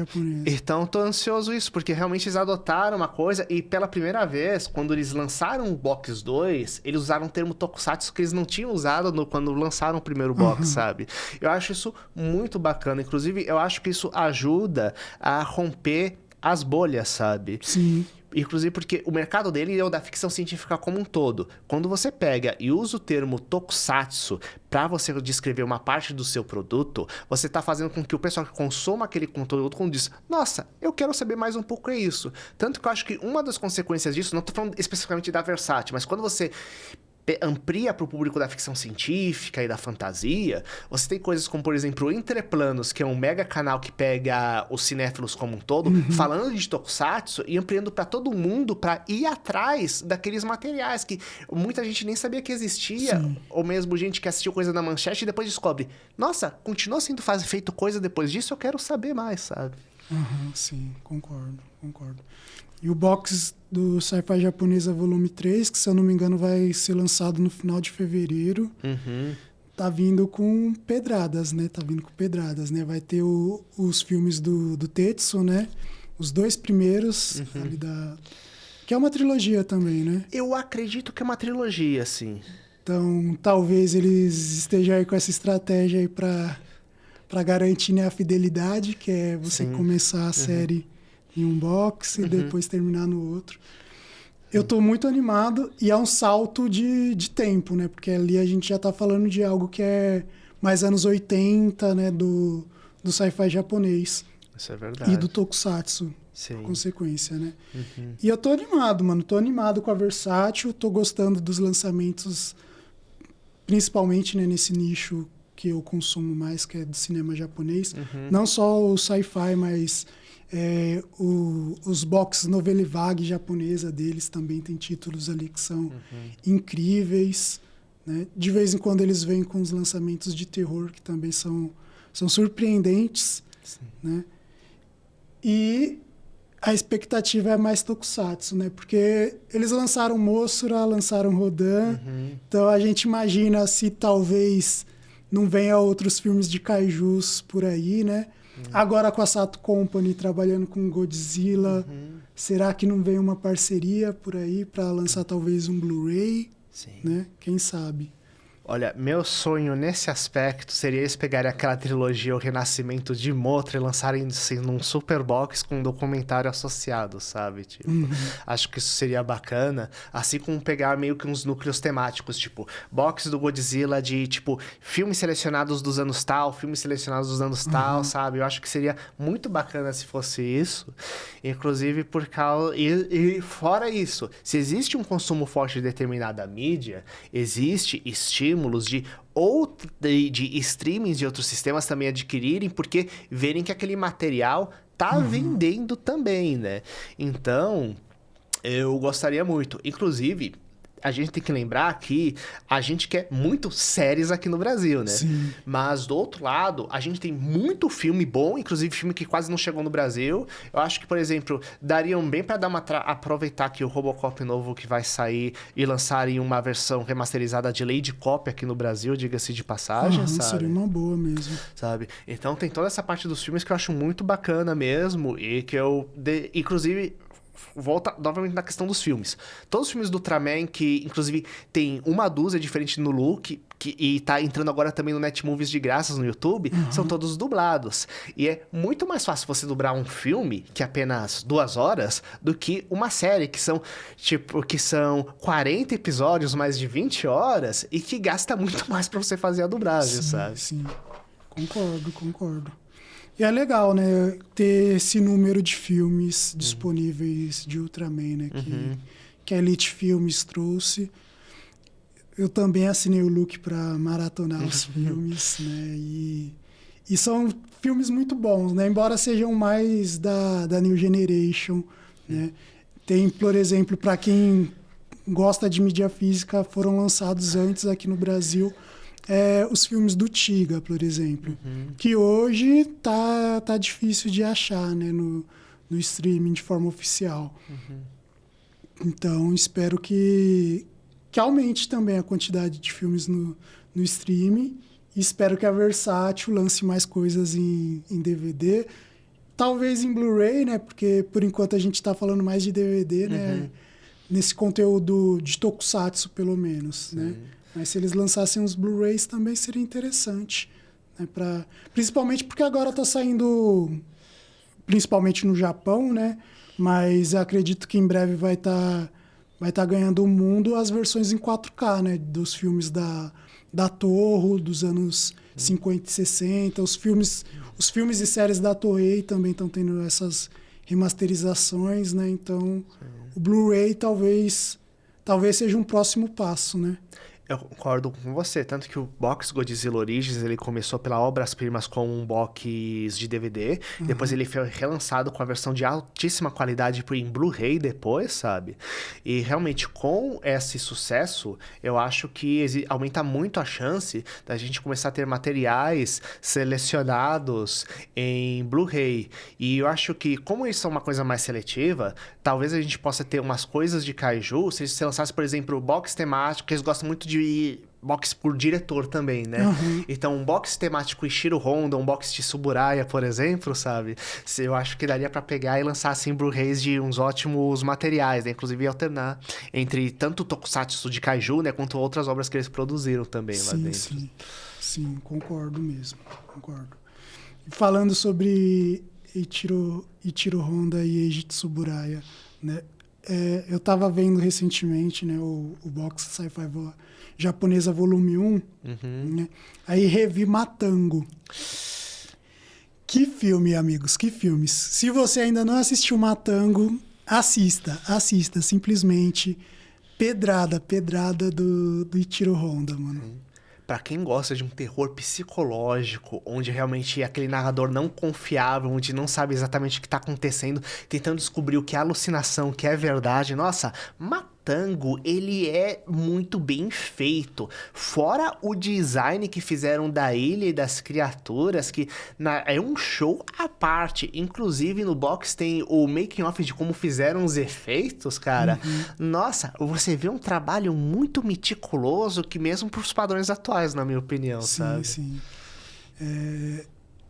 Então, tô ansioso isso, porque realmente eles adotaram uma coisa e pela primeira vez, quando eles lançaram o Box 2, eles usaram o termo tokusatsu que eles não tinham usado quando lançaram o primeiro box, sabe? Eu acho isso muito bacana. Inclusive, eu acho que isso ajuda a romper as bolhas, sabe? Sim. Inclusive porque o mercado dele é o da ficção científica como um todo. Quando você pega e usa o termo tokusatsu para você descrever uma parte do seu produto, você está fazendo com que o pessoal que consoma aquele conteúdo quando diz, nossa, eu quero saber mais um pouco é isso. Tanto que eu acho que uma das consequências disso, não estou falando especificamente da Versátil, mas quando você amplia para o público da ficção científica e da fantasia, você tem coisas como, por exemplo, o Entreplanos, que é um mega canal que pega os cinéfilos como um todo, falando de tokusatsu e ampliando para todo mundo para ir atrás daqueles materiais que muita gente nem sabia que existia, ou mesmo gente que assistiu coisa na Manchete e depois descobre, nossa, continua sendo feito coisa depois disso, eu quero saber mais, sabe? Sim, concordo. E o box do Sci-Fi Japonesa Volume 3, que se eu não me engano vai ser lançado no final de fevereiro, tá vindo com pedradas, né? Vai ter os filmes do Tetsu, né? Os 2 primeiros, ali que é uma trilogia também, né? Eu acredito que é uma trilogia, sim. Então, talvez eles estejam aí com essa estratégia aí para garantir, né, a fidelidade, que é você começar a série em um box e depois terminar no outro. Eu tô muito animado e é um salto de tempo, né? Porque ali a gente já tá falando de algo que é mais anos 80, né? Do sci-fi japonês. Isso é verdade. E do tokusatsu, por consequência, né? E eu tô animado, mano. Tô animado com a Versátil. Tô gostando dos lançamentos, principalmente, né, nesse nicho que eu consumo mais, que é do cinema japonês. Não só o sci-fi, mas os box novela vague japonesa deles também tem títulos ali que são incríveis, né? De vez em quando eles vêm com os lançamentos de terror que também são surpreendentes, né? E a expectativa é mais Tokusatsu, né? Porque eles lançaram Mothra, lançaram Rodan, então a gente imagina se talvez não venha outros filmes de kaijus por aí, né? Agora com a Sato Company trabalhando com Godzilla, será que não vem uma parceria por aí para lançar talvez um Blu-ray? Né? Quem sabe? Olha, meu sonho nesse aspecto seria eles pegarem aquela trilogia O Renascimento de Mothra e lançarem assim, num super box com um documentário associado, sabe? Tipo, acho que isso seria bacana. Assim como pegar meio que uns núcleos temáticos, tipo, box do Godzilla de, tipo, filmes selecionados dos anos tal, filmes selecionados dos anos tal, sabe? Eu acho que seria muito bacana se fosse isso. Inclusive por causa... E fora isso, se existe um consumo forte de determinada mídia, existe estímulos de streamings de outros sistemas também adquirirem, porque verem que aquele material tá vendendo também, né? Então, eu gostaria muito. Inclusive, a gente tem que lembrar que a gente quer muito séries aqui no Brasil, né? Sim. Mas, do outro lado, a gente tem muito filme bom, inclusive filme que quase não chegou no Brasil. Eu acho que, por exemplo, dariam bem pra dar aproveitar que o Robocop novo que vai sair e lançarem uma versão remasterizada de Lady Cop aqui no Brasil, diga-se de passagem, sabe? Seria uma boa mesmo. Sabe? Então, tem toda essa parte dos filmes que eu acho muito bacana mesmo e que eu... Inclusive... Volta novamente na questão dos filmes. Todos os filmes do Ultraman, que inclusive tem uma dúzia diferente no look, e tá entrando agora também no Netmovies de graças no YouTube, são todos dublados. E é muito mais fácil você dublar um filme, que é apenas 2 horas, do que uma série, que são 40 episódios, mais de 20 horas, e que gasta muito mais pra você fazer a dublagem, sabe? Sim, concordo. E é legal, né, ter esse número de filmes disponíveis de Ultraman, né, que a Elite Filmes trouxe. Eu também assinei o Look para maratonar os filmes, né, e são filmes muito bons, né, embora sejam mais da New Generation, né. Tem, por exemplo, para quem gosta de mídia física, foram lançados antes aqui no Brasil os filmes do Tiga, por exemplo, que hoje tá difícil de achar, né, no streaming de forma oficial. Então, espero que aumente também a quantidade de filmes no streaming e espero que a Versátil lance mais coisas em DVD, talvez em Blu-ray, né, porque por enquanto a gente está falando mais de DVD, né, nesse conteúdo de Tokusatsu, pelo menos, né. Mas se eles lançassem uns Blu-rays também seria interessante, né? Principalmente porque agora está saindo, principalmente no Japão, né? Mas acredito que em breve vai estar ganhando o mundo as versões em 4K, né? Dos filmes da Toho, dos anos 50 e 60. Os filmes e séries da Toei também estão tendo essas remasterizações, né? Então, o Blu-ray talvez seja um próximo passo, né? Eu concordo com você, tanto que o box Godzilla Origins, ele começou pela Obras-Primas com um box de DVD, depois ele foi relançado com a versão de altíssima qualidade em Blu-ray depois, sabe? E realmente, com esse sucesso, eu acho que aumenta muito a chance da gente começar a ter materiais selecionados em Blu-ray. E eu acho que, como isso é uma coisa mais seletiva, talvez a gente possa ter umas coisas de kaiju, se você lançasse, por exemplo, box temático, que eles gostam muito de box por diretor também, né? Então, um box temático Ishiro Honda, um box de Tsuburaya, por exemplo, sabe? Eu acho que daria pra pegar e lançar, assim, Blu-rays de uns ótimos materiais, né? Inclusive, alternar entre tanto Tokusatsu de kaiju, né? Quanto outras obras que eles produziram também lá dentro. Sim, concordo mesmo. Falando sobre Ichiro Honda e Eiji Tsuburaya, né? Eu estava vendo recentemente, né, o box Sci-Fi japonesa volume 1, né? Aí revi Matango. Que filme, amigos, que filmes. Se você ainda não assistiu Matango, assista, simplesmente pedrada do Ichiro Honda, mano. Pra quem gosta de um terror psicológico, onde realmente é aquele narrador não confiável, onde não sabe exatamente o que tá acontecendo, tentando descobrir o que é alucinação, o que é verdade, nossa, Matango, ele é muito bem feito. Fora o design que fizeram da ilha e das criaturas, que é um show à parte. Inclusive, no box tem o making of de como fizeram os efeitos, cara. Nossa, você vê um trabalho muito meticuloso que mesmo pros padrões atuais, na minha opinião, sabe? Sim.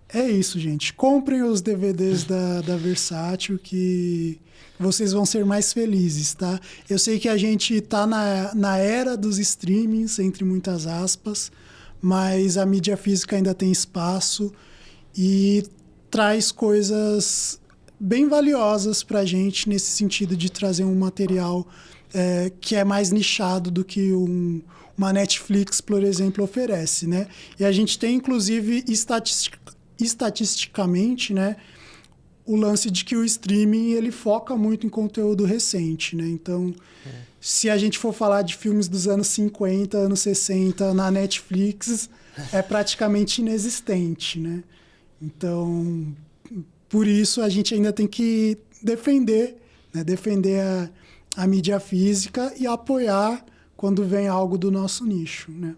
É isso, gente. Comprem os DVDs da Versátil que vocês vão ser mais felizes, tá? Eu sei que a gente tá na era dos streamings, entre muitas aspas, mas a mídia física ainda tem espaço e traz coisas bem valiosas pra gente nesse sentido de trazer um material que é mais nichado do que uma Netflix, por exemplo, oferece, né? E a gente tem, inclusive, estatisticamente, né, o lance de que o streaming ele foca muito em conteúdo recente, né? Então, se a gente for falar de filmes dos anos 50, anos 60 na Netflix, é praticamente inexistente, né? Então, por isso a gente ainda tem que defender, né? Defender a mídia física e apoiar quando vem algo do nosso nicho, né?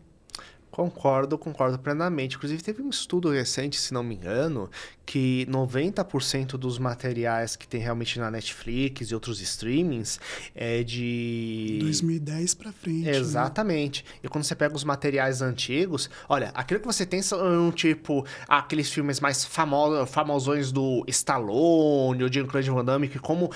Concordo plenamente. Inclusive, teve um estudo recente, se não me engano, que 90% dos materiais que tem realmente na Netflix e outros streamings é de 2010 pra frente. Exatamente. Né? E quando você pega os materiais antigos, olha, aquilo que você tem são tipo aqueles filmes mais famosões do Stallone, ou Jean-Claude Van Damme, que como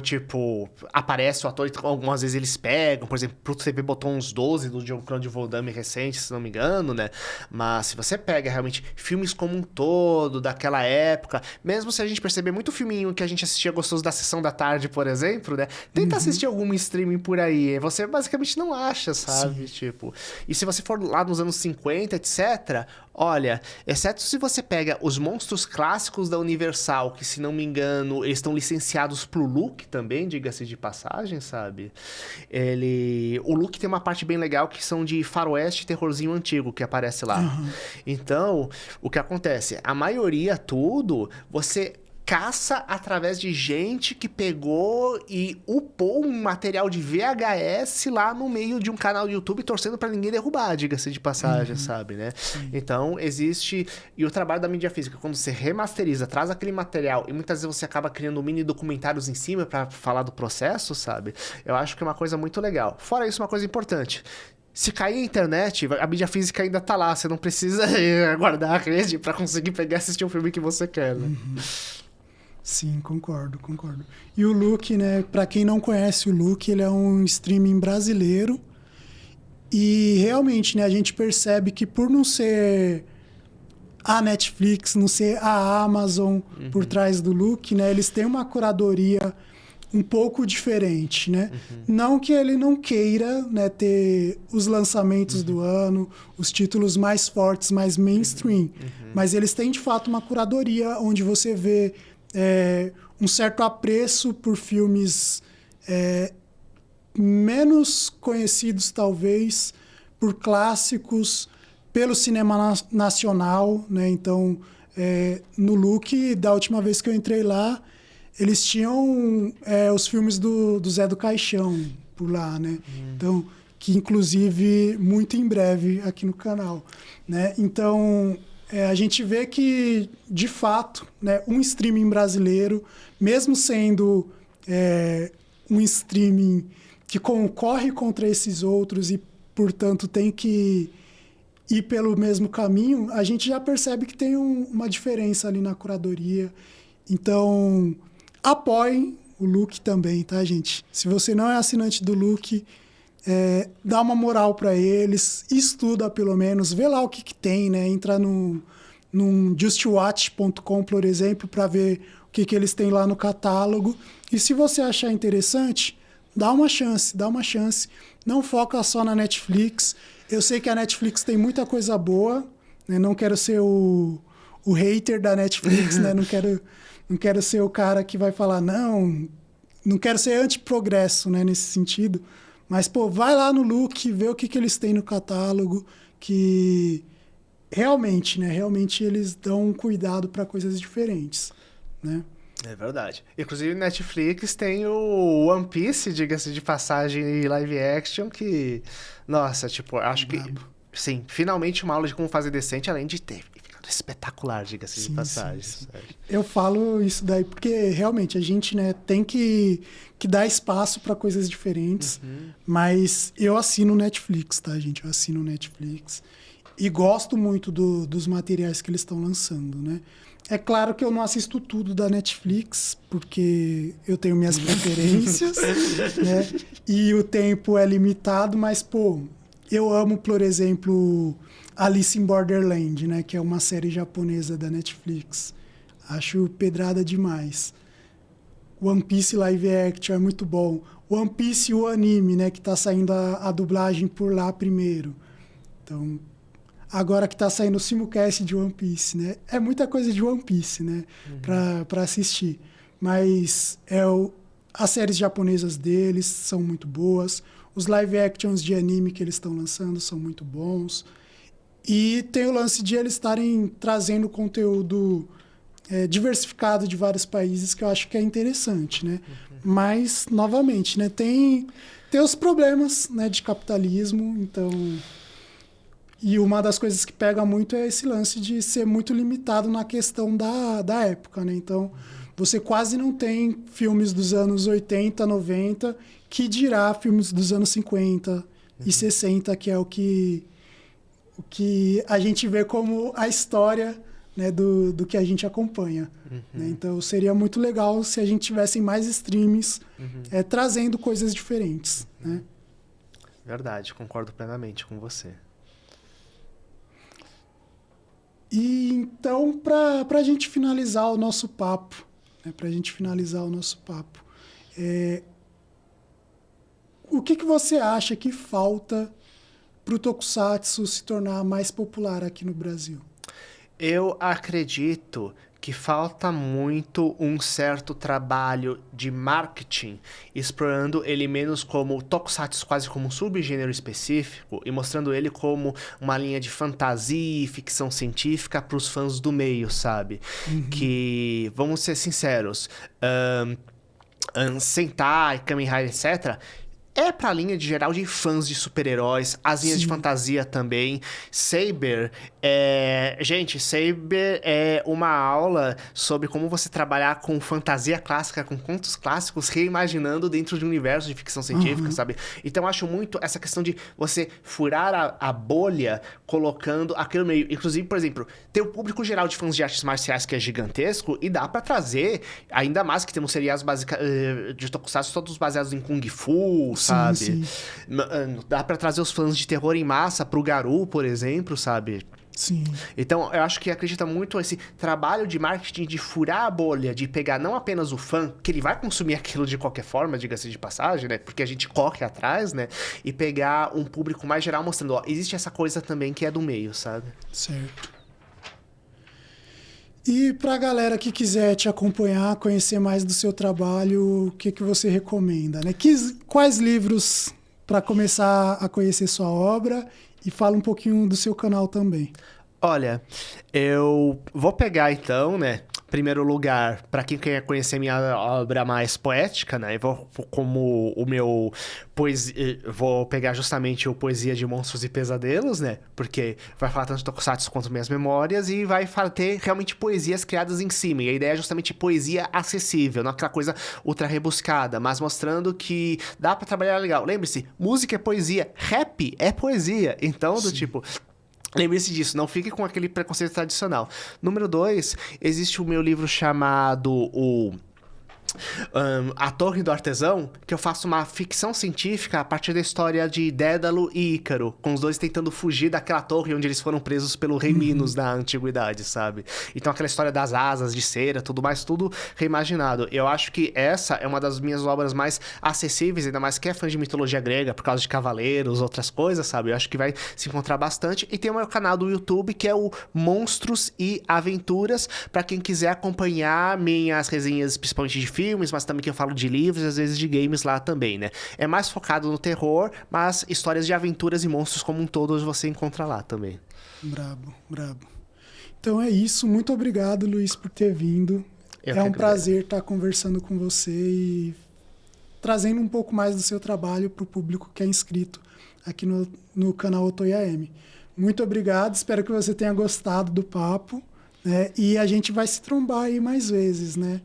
tipo aparece o ator, algumas vezes eles pegam, por exemplo, pro TV botou uns 12 do Jean-Claude Van Damme recentes, se não me engano, né? Mas se você pega realmente filmes como um todo, daquela época, mesmo se a gente perceber muito filminho que a gente assistia gostoso da Sessão da Tarde, por exemplo, né? Tenta assistir algum streaming por aí, você basicamente não acha, sabe? Sim. Tipo, e se você for lá nos anos 50, etc., olha, exceto se você pega os monstros clássicos da Universal, que se não me engano, eles estão licenciados pro Look também, diga-se de passagem, sabe? O Look tem uma parte bem legal que são de faroeste e terrorzinho antigo que aparece lá. Então, o que acontece? A maioria, tudo, você caça através de gente que pegou e upou um material de VHS lá no meio de um canal do YouTube torcendo pra ninguém derrubar, diga-se de passagem, sabe, né? Então, existe... E o trabalho da mídia física, quando você remasteriza, traz aquele material e muitas vezes você acaba criando mini documentários em cima pra falar do processo, sabe? Eu acho que é uma coisa muito legal. Fora isso, uma coisa importante. Se cair a internet, a mídia física ainda tá lá. Você não precisa aguardar a rede pra conseguir pegar e assistir o filme que você quer, né? Sim, concordo. E o Look, né? Pra quem não conhece o Look, ele é um streaming brasileiro. E realmente, né? A gente percebe que por não ser a Netflix, não ser a Amazon por trás do Look, né? Eles têm uma curadoria um pouco diferente, né? Não que ele não queira, né, ter os lançamentos do ano, os títulos mais fortes, mais mainstream, mas eles têm, de fato, uma curadoria onde você vê um certo apreço por filmes menos conhecidos, talvez, por clássicos, pelo cinema nacional, né? Então, no Look, da última vez que eu entrei lá, eles tinham os filmes do Zé do Caixão por lá, né? Então, que inclusive muito em breve aqui no canal, né? Então, a gente vê que, de fato, né, um streaming brasileiro, mesmo sendo um streaming que concorre contra esses outros e, portanto, tem que ir pelo mesmo caminho, a gente já percebe que tem uma diferença ali na curadoria. Então, apoiem o Look também, tá, gente? Se você não é assinante do Look, dá uma moral para eles, estuda pelo menos, vê lá o que tem, né? Entra num justwatch.com, por exemplo, para ver o que eles têm lá no catálogo. E se você achar interessante, dá uma chance. Não foca só na Netflix. Eu sei que a Netflix tem muita coisa boa, né? Não quero ser o hater da Netflix, né? Não quero ser o cara que vai falar, não quero ser anti-progresso, né, nesse sentido. Mas, pô, vai lá no Look, vê o que eles têm no catálogo, que realmente, né? Realmente eles dão um cuidado para coisas diferentes, né? É verdade. Inclusive, Netflix tem o One Piece, diga-se de passagem, e live action, que... Nossa, tipo, acho que... Sim, finalmente uma aula de como fazer decente, além de ter ficado espetacular, diga-se de passagem. Sim. Eu falo isso daí porque, realmente, a gente, né, tem que dar espaço para coisas diferentes, mas eu assino Netflix, tá, gente? Eu assino Netflix e gosto muito dos materiais que eles estão lançando, né? É claro que eu não assisto tudo da Netflix, porque eu tenho minhas preferências, né? E o tempo é limitado, mas, pô, eu amo, por exemplo, Alice in Borderland, né? Que é uma série japonesa da Netflix. Acho pedrada demais. One Piece live action é muito bom. One Piece, o anime, né? Que tá saindo a dublagem por lá primeiro. Então... Agora que tá saindo o simulcast de One Piece, né? É muita coisa de One Piece, né? Pra assistir. Mas as séries japonesas deles são muito boas. Os live actions de anime que eles estão lançando são muito bons. E tem o lance de eles estarem trazendo conteúdo diversificado de vários países, que eu acho que é interessante, né? Mas, novamente, né? Tem os problemas, né, de capitalismo, então... E uma das coisas que pega muito é esse lance de ser muito limitado na questão da época, né? Então, você quase não tem filmes dos anos 80, 90, que dirá filmes dos anos 50 e 60, que é o que a gente vê como a história, né, do que a gente acompanha. Né? Então, seria muito legal se a gente tivesse mais streams trazendo coisas diferentes. Né? Verdade, concordo plenamente com você. E então, para a gente finalizar o nosso papo, o que você acha que falta para o Tokusatsu se tornar mais popular aqui no Brasil? Eu acredito que falta muito um certo trabalho de marketing, explorando ele menos como Tokusatsu, quase como um subgênero específico, e mostrando ele como uma linha de fantasia e ficção científica para os fãs do meio, sabe? Que, vamos ser sinceros, Sentai, Kamen Rider, etc., é pra linha de geral de fãs de super-heróis, as linhas de fantasia também. Saber Gente, Saber é uma aula sobre como você trabalhar com fantasia clássica, com contos clássicos, reimaginando dentro de um universo de ficção científica, sabe? Então, eu acho muito essa questão de você furar a bolha, colocando aquilo meio... Inclusive, por exemplo, tem o público geral de fãs de artes marciais que é gigantesco e dá pra trazer, ainda mais que temos seriados de Tokusatsu todos baseados em Kung Fu, sabe? Sim. Dá pra trazer os fãs de terror em massa pro Garou, por exemplo, sabe? Sim. Então, eu acho que acredita muito esse trabalho de marketing de furar a bolha, de pegar não apenas o fã, que ele vai consumir aquilo de qualquer forma, diga-se de passagem, né? Porque a gente corre atrás, né? E pegar um público mais geral mostrando, ó, existe essa coisa também que é do meio, sabe? Certo. E pra galera que quiser te acompanhar, conhecer mais do seu trabalho, o que você recomenda, né? Quais livros para começar a conhecer sua obra? E fala um pouquinho do seu canal também. Olha, eu vou pegar então, né? Primeiro lugar, para quem quer conhecer minha obra mais poética, né? Eu vou como o meu vou pegar justamente o Poesia de Monstros e Pesadelos, né? Porque vai falar tanto de Tokusatsu quanto minhas memórias e vai ter realmente poesias criadas em cima. E a ideia é justamente poesia acessível, não aquela coisa ultra rebuscada, mas mostrando que dá para trabalhar legal. Lembre-se, música é poesia, rap é poesia. Então, do tipo... Lembre-se disso, não fique com aquele preconceito tradicional. Número 2, existe o meu livro chamado A Torre do Artesão, que eu faço uma ficção científica a partir da história de Dédalo e Ícaro, com os dois tentando fugir daquela torre onde eles foram presos pelo rei Minos na antiguidade, sabe? Então aquela história das asas de cera, tudo mais, tudo reimaginado. Eu acho que essa é uma das minhas obras mais acessíveis, ainda mais que é fã de mitologia grega, por causa de cavaleiros, outras coisas, sabe? Eu acho que vai se encontrar bastante. E tem o meu canal do YouTube, que é o Monstros e Aventuras, pra quem quiser acompanhar minhas resenhas, principalmente de filmes, mas também que eu falo de livros e às vezes de games lá também, né? É mais focado no terror, mas histórias de aventuras e monstros como um todo você encontra lá também. Brabo, brabo. Então é isso. Muito obrigado, Luiz, por ter vindo. É um prazer estar conversando com você e trazendo um pouco mais do seu trabalho para o público que é inscrito aqui no canal Otoya M. Muito obrigado, espero que você tenha gostado do papo, né? E a gente vai se trombar aí mais vezes, né?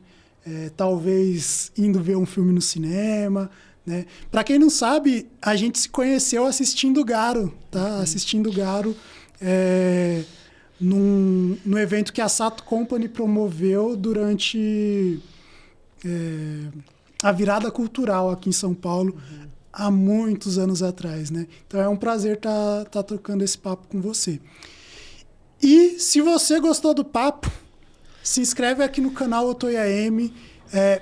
Talvez indo ver um filme no cinema, né? Para quem não sabe, a gente se conheceu assistindo Garo, tá? Assistindo Garo no evento que a Sato Company promoveu durante a virada cultural aqui em São Paulo, há muitos anos atrás, né? Então é um prazer tá trocando esse papo com você. E se você gostou do papo, se inscreve aqui no canal Otoya M,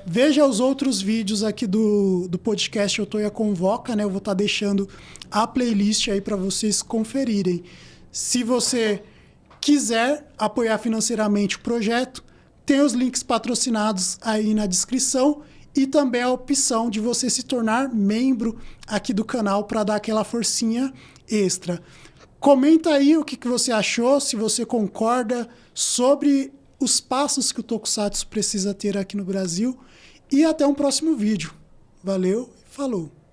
veja os outros vídeos aqui do podcast Otoya Convoca, né? Eu vou estar deixando a playlist aí para vocês conferirem. Se você quiser apoiar financeiramente o projeto, tem os links patrocinados aí na descrição e também a opção de você se tornar membro aqui do canal para dar aquela forcinha extra. Comenta aí o que você achou, se você concorda sobre os passos que o Tokusatsu precisa ter aqui no Brasil. E até um próximo vídeo. Valeu e falou!